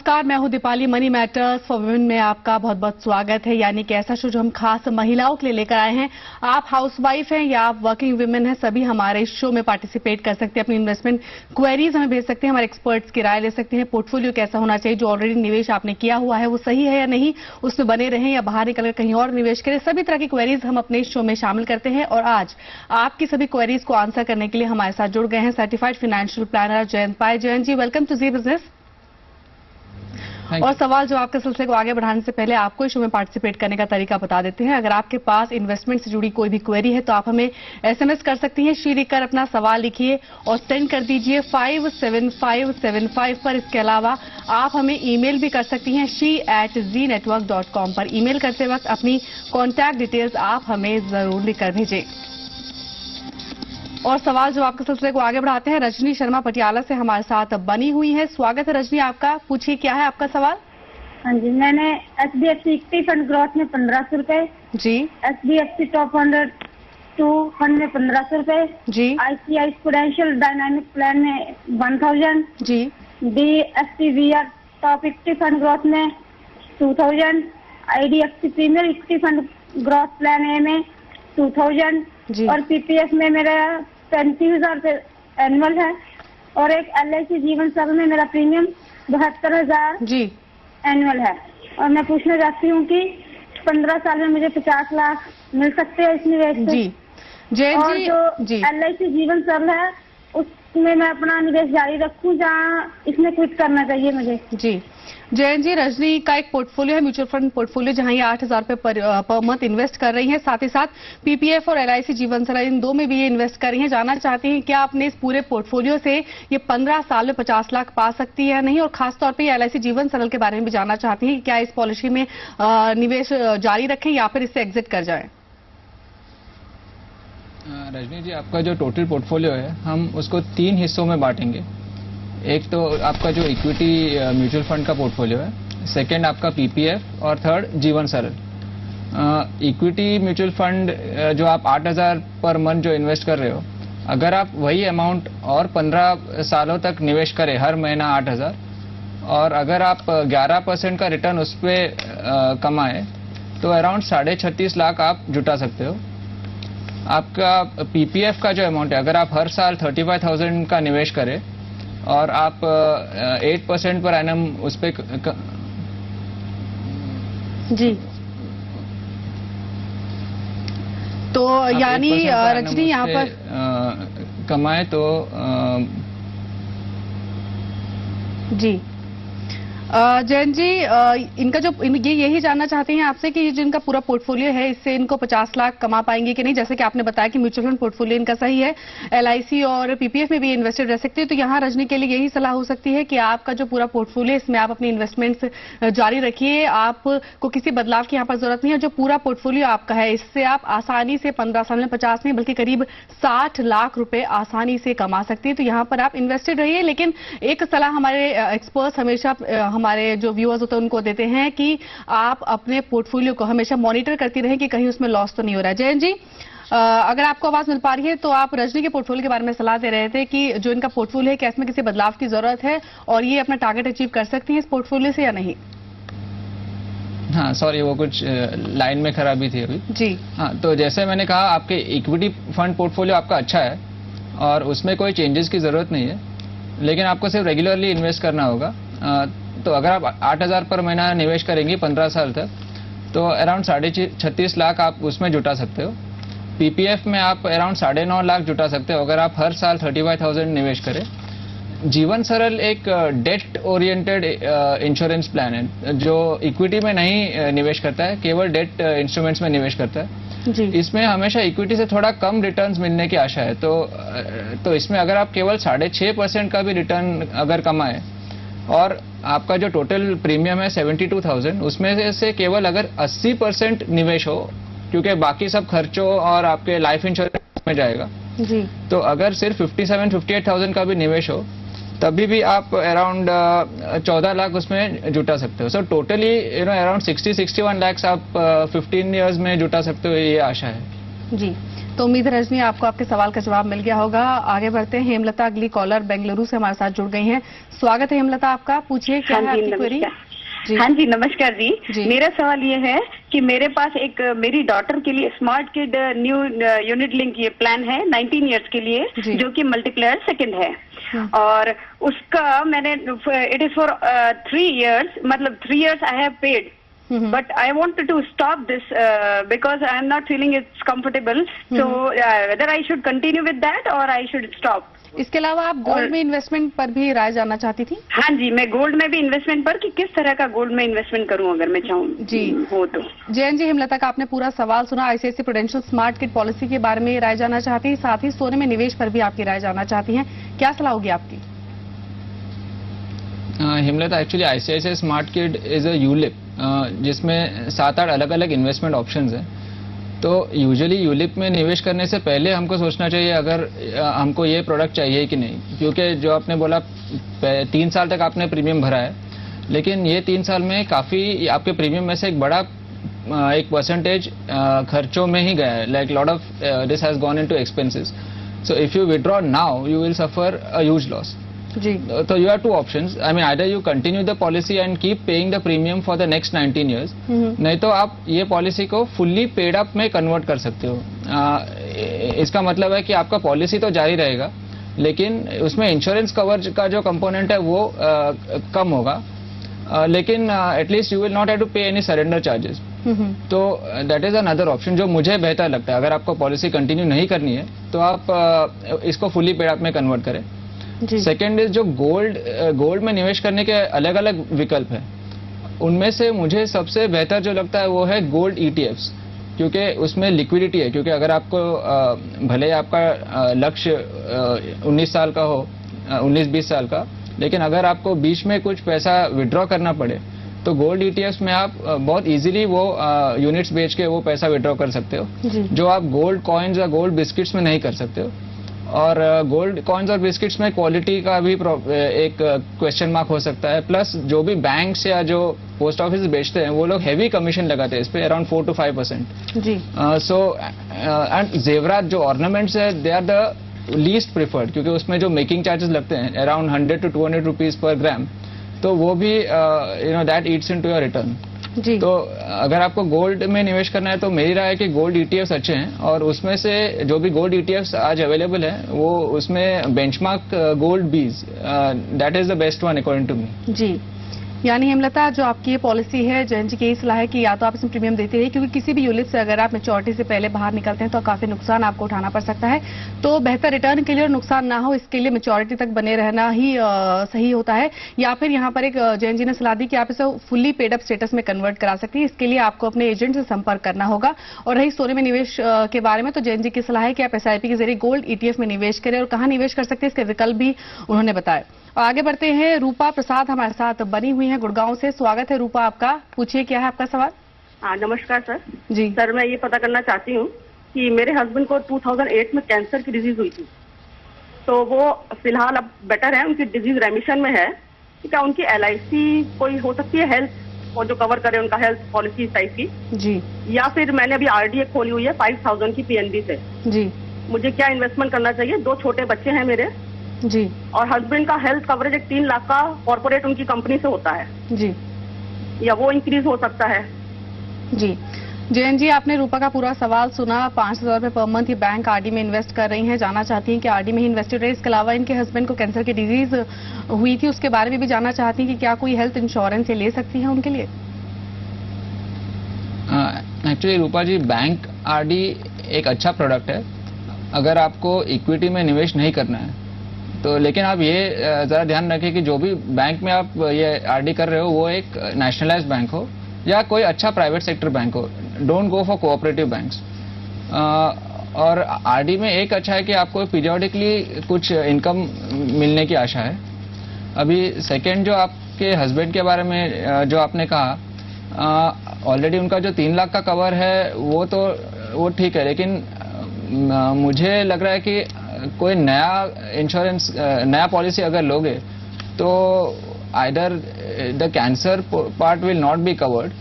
नमस्कार, मैं हूं Deepali. Money matters for women में आपका बहुत बहुत स्वागत है। यानी कि ऐसा शो जो हम खास महिलाओं के लिए लेकर आए हैं। आप हाउसवाइफ हैं या आप वर्किंग वुमेन हैं, सभी हमारे इस शो में पार्टिसिपेट कर सकते हैं। अपनी इन्वेस्टमेंट क्वेरीज हमें भेज सकते हैं, हमारे एक्सपर्ट्स की राय ले सकते हैं। पोर्टफोलियो कैसा होना चाहिए, जो ऑलरेडी निवेश आपने किया हुआ है वो सही है या नहीं, उसमें बने रहें या बाहर निकलकर कहीं और निवेश करें, सभी तरह की क्वेरीज हम अपने इस शो में शामिल करते हैं। और आज आपकी सभी क्वेरीज को आंसर करने के लिए हमारे साथ जुड़ गए हैं certified financial planner Jayant Pai. Jayant ji, welcome to Zee business. और सवाल जवाब के सिलसिले को आगे बढ़ाने से पहले आपको इस शो में पार्टिसिपेट करने का तरीका बता देते हैं। अगर आपके पास इन्वेस्टमेंट से जुड़ी कोई भी क्वेरी है तो आप हमें एसएमएस कर सकती हैं। श्री लिखकर अपना सवाल लिखिए और सेंड कर दीजिए 57575 पर। इसके अलावा आप हमें ईमेल भी कर सकती हैं she@zenetwork.com पर। ईमेल करते वक्त अपनी कॉन्टैक्ट डिटेल्स आप हमें जरूर लिखकर भेजें। और सवाल जवाब के सिलसिले को आगे बढ़ाते हैं। रजनी शर्मा पटियाला से हमारे साथ बनी हुई है। स्वागत है रजनी आपका। पूछिए, क्या है आपका सवाल? हाँ जी, मैंने HDFC इक्विटी फंड ग्रोथ में 1500 रुपए जी, HDFC टॉप 100 फंड में 1500 रुपए जी, ICICI प्रूडेंशियल डायनामिक प्लान में 1000 जी, DSPVR top equity fund growth में 2000, IDFC premier equity fund growth plan A में 2000 जी, और PPF में मेरा 35,000 रुपए एनुअल है। और एक LIC जीवन सरल में मेरा प्रीमियम 72,000 जी एनुअल है। और मैं पूछना चाहती हूँ कि 15 साल में मुझे 50 लाख मिल सकते हैं इस निवेश से? जी जय और जी, जो LIC जीवन सरल है उसमें मैं अपना निवेश जारी रखूं जहाँ इसमें क्विट करना चाहिए मुझे? जी जयंत जी, रजनी का एक पोर्टफोलियो है, म्यूचुअल फंड पोर्टफोलियो, जहां ये 8,000 रुपए पर मंथ इन्वेस्ट कर रही हैं। साथ ही साथ PPF और LIC जीवन सरल, इन दो में भी ये इन्वेस्ट कर रही हैं। जानना चाहती हैं क्या आपने इस पूरे पोर्टफोलियो से ये 15 साल में 50 लाख पा सकती है या नहीं? और खासतौर पर LIC जीवन सरल के बारे में भी जानना चाहती हैं कि क्या इस पॉलिसी में निवेश जारी रखें या फिर इससे एग्जिट कर जाए? रजनी जी, आपका जो टोटल पोर्टफोलियो है हम उसको 3 हिस्सों में बांटेंगे। एक तो आपका जो इक्विटी म्यूचुअल फंड का पोर्टफोलियो है, सेकंड आपका PPF और थर्ड जीवन सरल। इक्विटी म्यूचुअल फंड जो आप 8,000 पर मंथ जो इन्वेस्ट कर रहे हो, अगर आप वही अमाउंट और 15 सालों तक निवेश करें हर महीना 8,000, और अगर आप 11% का रिटर्न उस पर कमाएं तो अराउंड 36.5 लाख आप जुटा सकते हो। आपका PPF का जो अमाउंट है, अगर आप हर साल 35,000 का निवेश करें और आप 8% पर एनम उस पे जी, तो यानी रजनी यहाँ पर कमाए तो जी जयंत जी, इनका जो ये यही जानना चाहते हैं आपसे कि जो इनका पूरा पोर्टफोलियो है इससे इनको 50 लाख कमा पाएंगे कि नहीं? जैसे कि आपने बताया कि म्यूचुअल फंड पोर्टफोलियो इनका सही है, LIC और PPF में भी इन्वेस्टेड रह सकते हैं। तो यहाँ रजनी के लिए यही सलाह हो सकती है कि आपका जो पूरा पोर्टफोलियो है इसमें आप अपनी इन्वेस्टमेंट्स जारी रखिए, आपको किसी बदलाव की यहाँ पर जरूरत नहीं है। जो पूरा पोर्टफोलियो आपका है इससे आप आसानी से 15 साल में 50 नहीं बल्कि करीब 60 लाख रुपए आसानी से कमा सकती है। तो यहाँ पर आप इन्वेस्टेड रहिए। लेकिन एक सलाह हमारे एक्सपर्ट्स हमेशा हमारे जो व्यूअर्स होते हैं उनको देते हैं कि आप अपने पोर्टफोलियो को हमेशा मॉनिटर करती रहें कि कहीं उसमें लॉस तो नहीं हो रहा है। जयंत जी, अगर आपको आवाज मिल पा रही है तो आप रजनी के पोर्टफोलियो के बारे में सलाह दे रहे थे कि जो इनका पोर्टफोलियो है क्या इसमें किसी बदलाव की जरूरत है और ये अपना टारगेट अचीव कर सकती है इस पोर्टफोलियो से या नहीं? हाँ सॉरी, वो कुछ लाइन में खराबी थी अभी जी। हाँ, तो जैसे मैंने कहा आपके इक्विटी फंड पोर्टफोलियो आपका अच्छा है और उसमें कोई चेंजेस की जरूरत नहीं है, लेकिन आपको सिर्फ रेगुलरली इन्वेस्ट करना होगा। तो अगर आप 8,000 पर महीना निवेश करेंगे 15 साल तक तो अराउंड 36.5 लाख आप उसमें जुटा सकते हो। PPF में आप अराउंड 9.5 लाख जुटा सकते हो अगर आप हर साल 35,000 निवेश करें। जीवन सरल एक डेट ओरिएंटेड इंश्योरेंस प्लान है जो इक्विटी में नहीं निवेश करता है, केवल डेट इंस्ट्रूमेंट्स में निवेश करता है जी। इसमें हमेशा इक्विटी से थोड़ा कम रिटर्न्स मिलने की आशा है। तो इसमें अगर आप केवल 6.5% का भी रिटर्न अगर कमाए और आपका जो टोटल प्रीमियम है 72,000, उसमें से केवल अगर 80% निवेश हो, क्योंकि बाकी सब खर्चों और आपके लाइफ इंश्योरेंस में जाएगा जी, तो अगर सिर्फ 57-58,000 का भी निवेश हो तभी भी आप अराउंड 14 लाख उसमें जुटा सकते हो। सो टोटली अराउंड 60-61 लाख आप 15 ईयर्स में जुटा सकते हो, ये आशा है जी। तो उम्मीद है रजनी आपको आपके सवाल का जवाब मिल गया होगा। आगे बढ़ते हैं, हेमलता अगली कॉलर बेंगलुरु से हमारे साथ जुड़ गई हैं। स्वागत है हेमलता आपका, पूछिए क्या है आपकी क्वेरी। हाँ जी, नमस्कार जी। मेरा सवाल ये है कि मेरे पास एक मेरी डॉटर के लिए smart kid new unit link ये प्लान है 19 इयर्स के लिए, जो कि मल्टीप्लायर सेकंड है, और उसका मैंने इट इज फॉर 3 इयर्स, मतलब 3 years I have paid, but I wanted to stop this because I am not feeling it's comfortable. So whether I should continue with that or I should stop. इसके अलावा आप gold में investment पर भी राय जानना चाहती थी? हाँ जी, मैं गोल्ड में भी इन्वेस्टमेंट पर कि किस तरह का गोल्ड में इन्वेस्टमेंट करूं अगर मैं चाहूँ जी हो तो। जयन जी, हेमलता का आपने पूरा सवाल सुना। ICICI prudential smart kid policy के बारे में राय जानना चाहती है, साथ ही सोने में निवेश पर भी आपकी राय जानना चाहती हैं। क्या सलाह होगी आपकी? Hemlata, actually ICICI smart kid is a ULIP जिसमें 7-8 अलग अलग इन्वेस्टमेंट ऑप्शंस हैं। तो यूजुअली यूलिप में निवेश करने से पहले हमको सोचना चाहिए अगर हमको ये प्रोडक्ट चाहिए कि नहीं, क्योंकि जो आपने बोला 3 साल तक आपने प्रीमियम भरा है, लेकिन ये 3 साल में काफ़ी आपके प्रीमियम में से एक बड़ा एक परसेंटेज खर्चों में ही गया है। Like lot of this has gone into expenses, so if you withdraw now you will suffer a huge loss. जी, तो you have 2 options. I mean either you continue the policy and keep paying the premium for the next 19 years, नहीं तो आप ये policy को fully paid up में convert कर सकते हो। इसका मतलब है कि आपका पॉलिसी तो जारी रहेगा, लेकिन उसमें इंश्योरेंस कवर का जो कंपोनेंट है वो कम होगा, लेकिन at least you will not have to pay any surrender charges. तो दैट इज अनदर ऑप्शन जो मुझे बेहतर लगता है। अगर आपको पॉलिसी कंटिन्यू नहीं करनी है तो आप इसको फुल्ली पेड अप में कन्वर्ट करें। सेकेंड इज जो गोल्ड में निवेश करने के अलग अलग विकल्प हैं, उनमें से मुझे सबसे बेहतर जो लगता है वो है गोल्ड ETFs, क्योंकि उसमें लिक्विडिटी है। क्योंकि अगर आपको भले आपका लक्ष्य 19 साल का हो, 19-20 साल का, लेकिन अगर आपको बीच में कुछ पैसा विड्रॉ करना पड़े तो गोल्ड ETFs में आप बहुत इजीली वो यूनिट्स बेच के वो पैसा विड्रॉ कर सकते हो, जो आप गोल्ड कॉइन्स या गोल्ड बिस्किट्स में नहीं कर सकते हो। और गोल्ड कॉइन्स और बिस्किट्स में क्वालिटी का भी एक क्वेश्चन मार्क हो सकता है। प्लस जो भी बैंक्स या जो पोस्ट ऑफिस बेचते हैं वो लोग हैवी कमीशन लगाते हैं इस पे, अराउंड 4 to 5%। जी, सो एंड जेवरात जो ऑर्नामेंट्स है they are the least preferred, क्योंकि उसमें जो मेकिंग चार्जेस लगते हैं अराउंड 100 to 200 रुपीज पर ग्राम, तो वो भी that eats into your return. जी, तो अगर आपको गोल्ड में निवेश करना है तो मेरी राय है कि गोल्ड ETFs अच्छे हैं, और उसमें से जो भी गोल्ड ETFs आज अवेलेबल है वो उसमें benchmark gold BeES that is the best one according to me. जी, यानी हेमलता जो आपकी ये पॉलिसी है, जयन जी की यही सलाह है कि या तो आप इसमें प्रीमियम देते रहिए, क्योंकि किसी भी यूलिप से अगर आप मैच्योरिटी से पहले बाहर निकलते हैं तो काफी नुकसान आपको उठाना पड़ सकता है। तो बेहतर रिटर्न के लिए और नुकसान ना हो इसके लिए मैच्योरिटी तक बने रहना ही सही होता है। या फिर यहाँ पर एक जयन जी ने सलाह दी कि आप इसे फुल्ली पेड अप स्टेटस में कन्वर्ट करा सकती है। इसके लिए आपको अपने एजेंट से संपर्क करना होगा। और रही सोने में निवेश के बारे में, तो जयन जी की सलाह है कि आप SIP के जरिए गोल्ड ETF में निवेश करें, और कहाँ निवेश कर सकते हैं इसके विकल्प भी उन्होंने बताया। आगे बढ़ते हैं, रूपा प्रसाद हमारे साथ बनी हुई हैं गुड़गांव से। स्वागत है रूपा आपका, पूछिए क्या है आपका सवाल। हाँ, नमस्कार सर। जी सर, मैं ये पता करना चाहती हूँ कि मेरे हस्बैंड को 2008 में कैंसर की डिजीज हुई थी, तो वो फिलहाल अब बेटर है, उनकी डिजीज रेमिशन में है। क्या उनकी LIC कोई हो सकती है हेल्थ, और जो कवर करे उनका हेल्थ पॉलिसी टाइप की? जी, या फिर मैंने अभी RDA खोली हुई है 5000 की PNB से। जी, मुझे क्या इन्वेस्टमेंट करना चाहिए? 2 छोटे बच्चे हैं मेरे जी, और हस्बैंड का हेल्थ कवरेज 3 लाख का कॉर्पोरेट उनकी कंपनी से होता है जी, या वो इंक्रीज हो सकता है? जी, जयन जी, आपने रूपा का पूरा सवाल सुना। 5000 रुपए पर मंथ ये बैंक RD में इन्वेस्ट कर रही हैं, जाना चाहती हैं कि RD में ही इन्वेस्टेड रहे। इसके अलावा इनके हस्बैंड को कैंसर की डिजीज हुई थी, उसके बारे में भी जानना चाहती हैं कि क्या कोई हेल्थ इंश्योरेंस ले सकती है उनके लिए? एक्चुअली रूपा जी, बैंक RD एक अच्छा प्रोडक्ट है अगर आपको इक्विटी में निवेश नहीं करना है तो। लेकिन आप ये जरा ध्यान रखें कि जो भी बैंक में आप ये RD कर रहे हो वो एक नेशनलाइज्ड बैंक हो या कोई अच्छा प्राइवेट सेक्टर बैंक हो। Don't go for cooperative banks. और RD में एक अच्छा है कि आपको पीरियोडिकली कुछ इनकम मिलने की आशा है। अभी सेकंड जो आपके हस्बैंड के बारे में जो आपने कहा, ऑलरेडी उनका जो 3 लाख का कवर है वो ठीक है, लेकिन मुझे लग रहा है कि कोई नया इंश्योरेंस, नया पॉलिसी अगर लोगे तो either the cancer part will not be covered,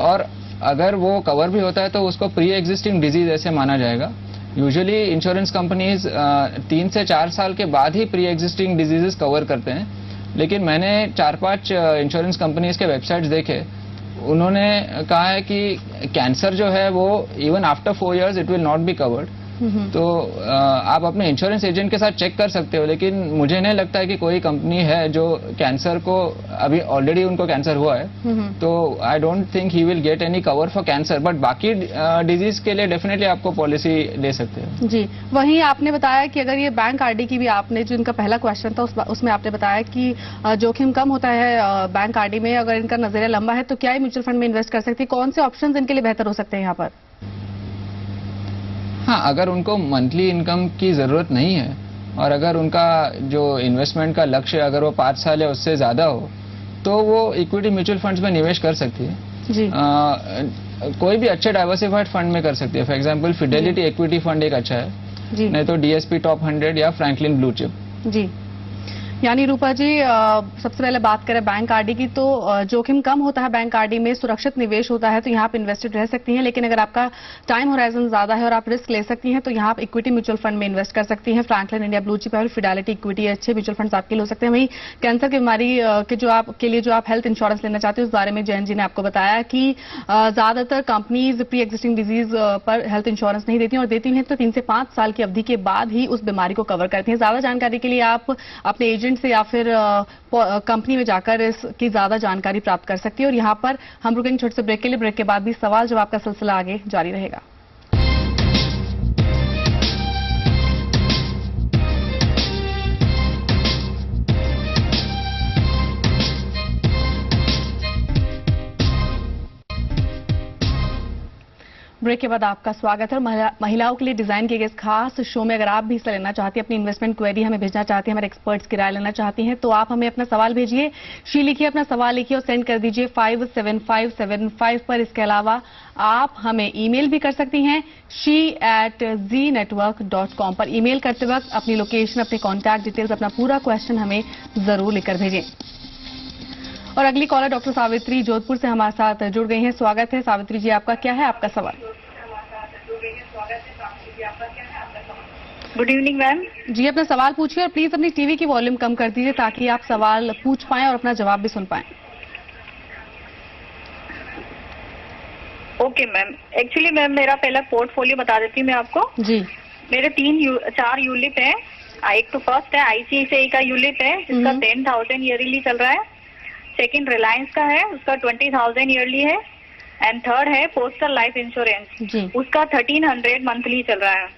और अगर वो कवर भी होता है तो उसको प्री एग्जिस्टिंग डिजीज ऐसे माना जाएगा। यूजुअली इंश्योरेंस कंपनीज 3 से 4 साल के बाद ही प्री एग्जिस्टिंग डिजीजेस कवर करते हैं, लेकिन मैंने 4-5 इंश्योरेंस कंपनीज के वेबसाइट्स देखे, उन्होंने कहा है कि कैंसर जो है वो even after 4 years it will not be covered. तो आप अपने इंश्योरेंस एजेंट के साथ चेक कर सकते हो, लेकिन मुझे नहीं लगता है कि कोई कंपनी है जो कैंसर को, अभी ऑलरेडी उनको कैंसर हुआ है तो I don't think he will get any cover for cancer, but बाकी डिजीज के लिए डेफिनेटली आपको पॉलिसी ले सकते हो। जी, वहीं आपने बताया कि अगर ये बैंक आरडी की भी, आपने जो इनका पहला क्वेश्चन था उसमें आपने बताया कि जोखिम कम होता है बैंक आरडी में, अगर इनका नजरिया लंबा है तो क्या ये म्यूचुअल फंड में इन्वेस्ट कर सकती है? कौन से ऑप्शन इनके लिए बेहतर हो सकते हैं यहाँ पर? हाँ, अगर उनको मंथली इनकम की जरूरत नहीं है और अगर उनका जो इन्वेस्टमेंट का लक्ष्य अगर वो 5 साल या उससे ज्यादा हो तो वो इक्विटी म्यूचुअल फंड्स में निवेश कर सकती है। जी। कोई भी अच्छे डाइवर्सिफाइड फंड में कर सकती है। For example Fidelity equity fund एक अच्छा है, जी। नहीं तो डीएसपी टॉप 100 या फ्रैंकलिन ब्लू चिप। जी, यानी रूपा जी, सबसे पहले बात करें बैंक आरडी की तो जोखिम कम होता है बैंक आरडी में, सुरक्षित निवेश होता है, तो यहाँ आप इन्वेस्टेड रह सकती हैं। लेकिन अगर आपका टाइम होराइजन ज्यादा है और आप रिस्क ले सकती हैं तो यहाँ आप इक्विटी म्यूचुअल फंड में इन्वेस्ट कर सकती हैं। फ्रैंकलिन इंडिया ब्लू चिप और फिडेलिटी इक्विटी अच्छे म्यूचुअल फंड्स आपके लिए हो सकते हैं। वहीं कैंसर की बीमारी के जो आप हेल्थ इंश्योरेंस लेना चाहते हैं उस बारे में जयंत जी ने आपको बताया कि ज्यादातर कंपनीज प्री एग्जिस्टिंग डिजीज पर हेल्थ इंश्योरेंस नहीं देती हैं, और देती हैं तो 3 से 5 साल की अवधि के बाद ही उस बीमारी को कवर करती हैं। ज्यादा जानकारी के लिए आप अपने एजेंट से या फिर कंपनी में जाकर इसकी ज्यादा जानकारी प्राप्त कर सकती है। और यहाँ पर हम रुकेंगे छोटे से ब्रेक के लिए। ब्रेक के बाद भी सवाल जवाब का सिलसिला आगे जारी रहेगा। ब्रेक के बाद आपका स्वागत है। महिलाओं के लिए डिजाइन किए गए इस खास शो में अगर आप भी हिस्सा लेना चाहती हैं, अपनी इन्वेस्टमेंट क्वेरी हमें भेजना चाहती हैं, हमारे एक्सपर्ट्स की राय लेना चाहती हैं, तो आप हमें अपना सवाल भेजिए। शी लिखिए, अपना सवाल लिखिए और सेंड कर दीजिए 57575 पर। इसके अलावा आप हमें ईमेल भी कर सकती हैं she@znetwork.com पर। ईमेल करते वक्त अपनी लोकेशन, अपने कॉन्टैक्ट डिटेल्स, अपना पूरा क्वेश्चन हमें जरूर लिखकर भेजें। और अगली कॉलर डॉक्टर सावित्री जोधपुर से हमारे साथ जुड़ गई हैं। स्वागत है सावित्री जी, आपका क्या है आपका सवाल? गुड इवनिंग मैम जी, अपना सवाल पूछिए और प्लीज अपनी टीवी की वॉल्यूम कम कर दीजिए ताकि आप सवाल पूछ पाएं और अपना जवाब भी सुन पाएं। ओके मैम, एक्चुअली मैम मेरा पहला पोर्टफोलियो बता देती हूँ मैं आपको जी। मेरे 4 यूलिप है। एक तो फर्स्ट है आईसीआईसीआई का यूलिप है जिसका 10,000 ईयरली चल रहा है। सेकंड रिलायंस का है, उसका 20,000 ईयरली है। एंड थर्ड है पोस्टल लाइफ इंश्योरेंस, उसका 1300 मंथली चल रहा है।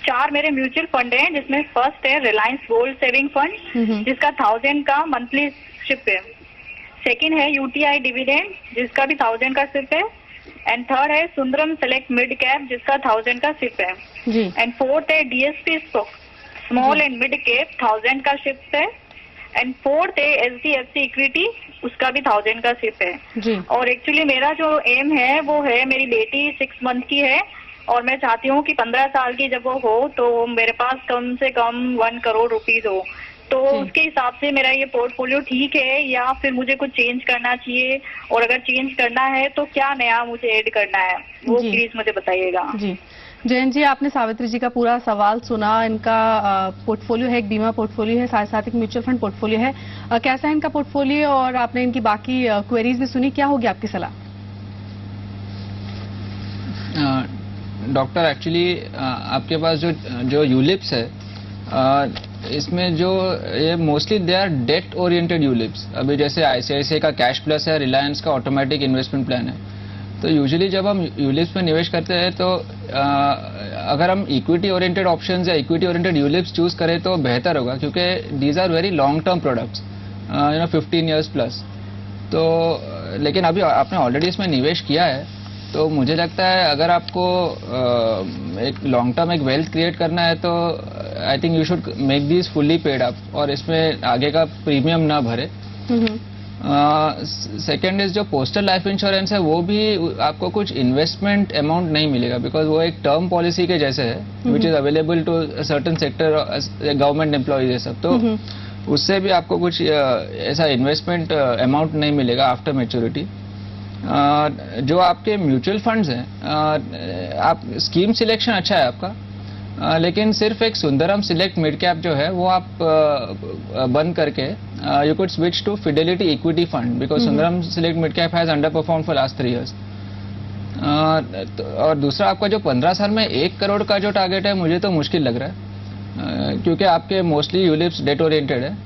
4 मेरे म्यूचुअल फंड हैं जिसमें फर्स्ट है रिलायंस गोल्ड सेविंग फंड जिसका 1000 का मंथली सिप है। सेकंड है यूटीआई डिविडेंड जिसका भी 1000 का सिप है। एंड थर्ड है सुंदरम सेलेक्ट मिड कैप जिसका 1000 का सिप है। एंड फोर्थ है DSP small and mid cap 1000 का सिप है। एंड फोर्थ है एचडीएफसी इक्विटी, उसका भी 1000 का सिप है जी। और एक्चुअली मेरा जो एम है वो है, मेरी बेटी 6 मंथ की है और मैं चाहती हूँ कि 15 साल की जब वो हो तो मेरे पास कम से कम 1 करोड़ रुपीस हो। तो उसके हिसाब से मेरा ये पोर्टफोलियो ठीक है या फिर मुझे कुछ चेंज करना चाहिए, और अगर चेंज करना है तो क्या नया मुझे ऐड करना है वो प्लीज मुझे बताइएगा। जी जयंत जी, आपने सावित्री जी का पूरा सवाल सुना। इनका पोर्टफोलियो है, एक बीमा पोर्टफोलियो है, साथ साथ एक म्यूचुअल फंड पोर्टफोलियो है। कैसा है इनका पोर्टफोलियो और आपने इनकी बाकी क्वेरीज भी सुनी, क्या होगी आपकी सलाह? डॉक्टर, एक्चुअली आपके पास जो यूलिप्स है इसमें जो ये mostly they are debt oriented ULIPs. अभी जैसे आईसीआईसीआई का कैश प्लस है, रिलायंस का ऑटोमेटिक इन्वेस्टमेंट प्लान है। तो यूजुअली जब हम यूलिप्स में निवेश करते हैं तो अगर हम इक्विटी ओरिएंटेड ऑप्शंस या इक्विटी ओरिएंटेड यूलिप्स चूज करें तो बेहतर होगा, क्योंकि these are very long term products, 15 years plus. तो लेकिन अभी आपने ऑलरेडी इसमें निवेश किया है तो मुझे लगता है अगर आपको एक लॉन्ग टर्म एक वेल्थ क्रिएट करना है तो I think you should make this fully paid up और इसमें आगे का प्रीमियम ना भरे। सेकेंड इज जो पोस्टल लाइफ इंश्योरेंस है वो भी आपको कुछ इन्वेस्टमेंट अमाउंट नहीं मिलेगा, बिकॉज वो एक टर्म पॉलिसी के जैसे है which is available to certain sector, government employees है सब। तो उससे भी आपको कुछ ऐसा इन्वेस्टमेंट अमाउंट नहीं मिलेगा आफ्टर मेच्योरिटी। जो आपके म्यूचुअल फंड्स हैं, आप स्कीम सिलेक्शन अच्छा है आपका, लेकिन सिर्फ एक सुंदरम सिलेक्ट मिड कैप जो है वो आप बंद करके you could switch to Fidelity equity fund, because Sundaram select mid cap has underperform for last 3 years. और दूसरा आपका जो 15 साल में 1 करोड़ का जो टारगेट है, मुझे तो मुश्किल लग रहा है, क्योंकि आपके मोस्टली यूलिप्स डेट ओरिएंटेड है,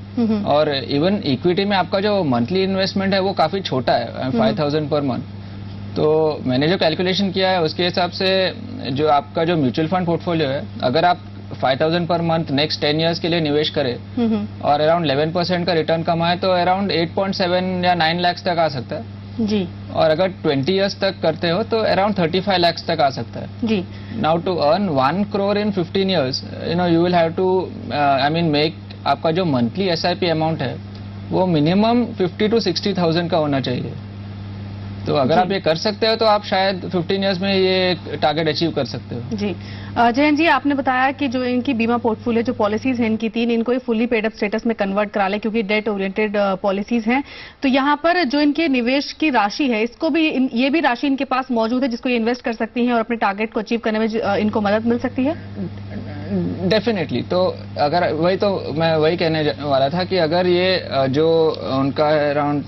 और इवन इक्विटी में आपका जो मंथली इन्वेस्टमेंट है वो काफी छोटा है, 5,000 पर मंथ. तो मैंने जो कैलकुलेशन किया है उसके हिसाब से जो आपका जो म्यूचुअल फंड पोर्टफोलियो है, अगर आप 5,000 पर मंथ नेक्स्ट 10 years के लिए निवेश करें और अराउंड 11% का रिटर्न कमाए, तो अराउंड 8.7 या 9 lakhs तक आ सकता है जी. और अगर 20 years तक करते हो तो अराउंड 35 lakhs तक आ सकता है जी. Now to earn 1 crore in 15 years, you will have to make आपका जो मंथली SIP अमाउंट है वो मिनिमम 50 to 60,000 का होना चाहिए. तो अगर आप ये कर सकते हो तो आप शायद 15 years में ये टारगेट अचीव कर सकते हो. जी. जयंत जी, आपने बताया कि जो इनकी बीमा पोर्टफोलियो जो पॉलिसीज हैं इनकी 3, इनको फुल्ली पेड अप स्टेटस में कन्वर्ट करा ले, क्योंकि डेट ओरिएंटेड पॉलिसीज हैं. तो यहाँ पर जो इनके निवेश की राशि है, इसको भी ये भी राशि इनके पास मौजूद है जिसको ये इन्वेस्ट कर सकती हैं और अपने टारगेट को अचीव करने में इनको मदद मिल सकती है. डेफिनेटली. तो अगर मैं वही कहने वाला था कि अगर ये जो उनका अराउंड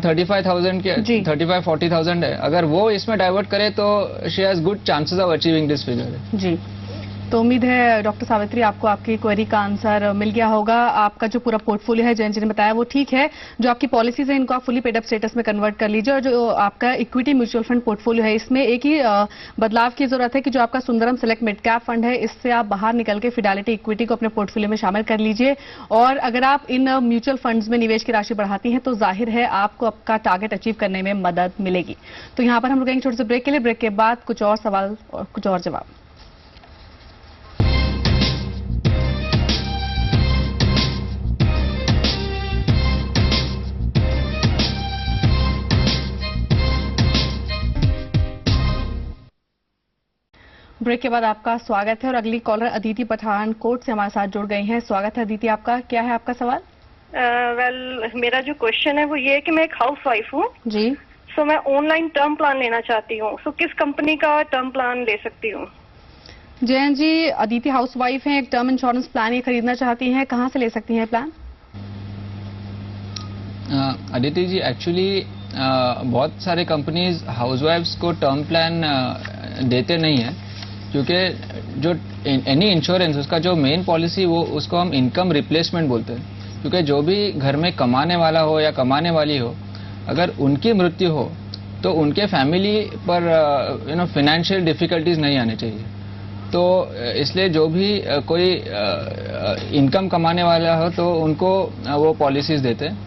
35,000 के 35-40,000 है, अगर वो इसमें डाइवर्ट करे तो she has good chances of achieving this figure. जी. तो उम्मीद है डॉक्टर सावित्री आपको आपकी क्वेरी का आंसर मिल गया होगा. आपका जो पूरा पोर्टफोलियो है जयंत जी ने बताया वो ठीक है. जो आपकी पॉलिसीज है इनको आप फुली पेड अप स्टेटस में कन्वर्ट कर लीजिए. और जो आपका इक्विटी म्यूचुअल फंड पोर्टफोलियो है इसमें एक ही बदलाव की जरूरत है कि जो आपका Sundaram select mid cap fund है इससे आप बाहर निकल के फिडेलिटी इक्विटी को अपने पोर्टफोलियो में शामिल कर लीजिए. और अगर आप इन म्यूचुअल फंड्स में निवेश की राशि बढ़ाती हैं तो जाहिर है आपको आपका टारगेट अचीव करने में मदद मिलेगी. तो यहाँ पर हम रुकेंगे छोटे से ब्रेक के लिए. ब्रेक के बाद कुछ और सवाल और कुछ और जवाब. ब्रेक के बाद आपका स्वागत है और अगली कॉलर अदिति पठानकोट से हमारे साथ जुड़ गई हैं. स्वागत है अदिति आपका. क्या है आपका सवाल? मेरा जो क्वेश्चन है वो ये है कि मैं एक हाउस वाइफ हूँ जी. सो मैं ऑनलाइन टर्म प्लान लेना चाहती हूँ. सो किस कंपनी का टर्म प्लान ले सकती हूँ? जयंत जी, अदिति हाउस वाइफ हैं, एक टर्म इंश्योरेंस प्लान ये खरीदना चाहती हैं. कहाँ से ले सकती हैं प्लान? अदिति जी, एक्चुअली बहुत सारे कंपनीज हाउस वाइफ्स को टर्म प्लान देते नहीं है, क्योंकि जो एनी इंश्योरेंस उसका जो मेन पॉलिसी वो उसको हम इनकम रिप्लेसमेंट बोलते हैं. क्योंकि जो भी घर में कमाने वाला हो या कमाने वाली हो, अगर उनकी मृत्यु हो तो उनके फैमिली पर फाइनेंशियल डिफिकल्टीज नहीं आने चाहिए. तो इसलिए जो भी कोई इनकम कमाने वाला हो तो उनको वो पॉलिसीज देते हैं.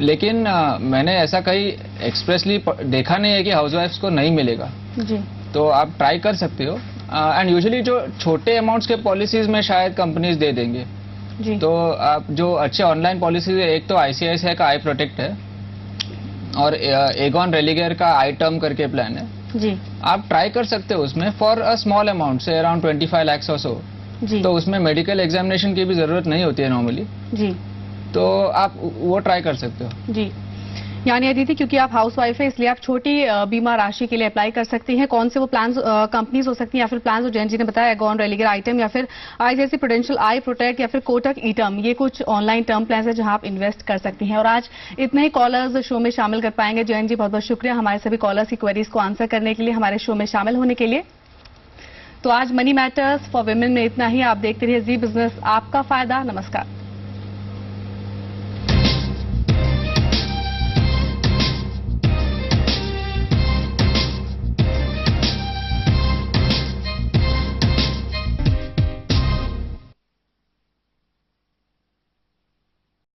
लेकिन मैंने ऐसा कहीं एक्सप्रेसली देखा नहीं है कि हाउसवाइफ्स को नहीं मिलेगा जी. तो आप ट्राई कर सकते हो. एंड यूजुअली जो छोटे अमाउंट्स के पॉलिसीज में शायद कंपनीज दे देंगे जी. तो आप जो अच्छे ऑनलाइन पॉलिसीज है, एक तो ICICI का आई प्रोटेक्ट है और एगॉन रेलिगेयर का आई टर्म करके प्लान है जी. आप ट्राई कर सकते हो उसमें फॉर अ स्मॉल अमाउंट से अराउंड 25 lakhs और सो जी. तो उसमें मेडिकल एग्जामिनेशन की भी जरूरत नहीं होती है नॉर्मली जी. तो आप वो ट्राई कर सकते हो जी. यानी अदिति, क्योंकि आप हाउस वाइफ है इसलिए आप छोटी बीमा राशि के लिए अप्लाई कर सकती हैं. कौन से वो प्लान कंपनीज हो सकती हैं या फिर प्लान जो जयंत जी ने बताया, एगॉन रेलिगेयर आइटम या फिर ICICI प्रूडेंशियल आई प्रोटेक्ट या फिर कोटक ई टर्म, ये कुछ ऑनलाइन टर्म प्लान है जहां आप इन्वेस्ट कर सकती हैं. और आज इतने ही कॉलर्स शो में शामिल कर पाएंगे. जयंत जी, बहुत बहुत शुक्रिया हमारे सभी कॉलर्स की क्वेरीज को आंसर करने के लिए, हमारे शो में शामिल होने के लिए. तो आज मनी मैटर्स फॉर वुमेन में इतना ही. आप देखते रहिए जी बिजनेस, आपका फायदा. नमस्कार.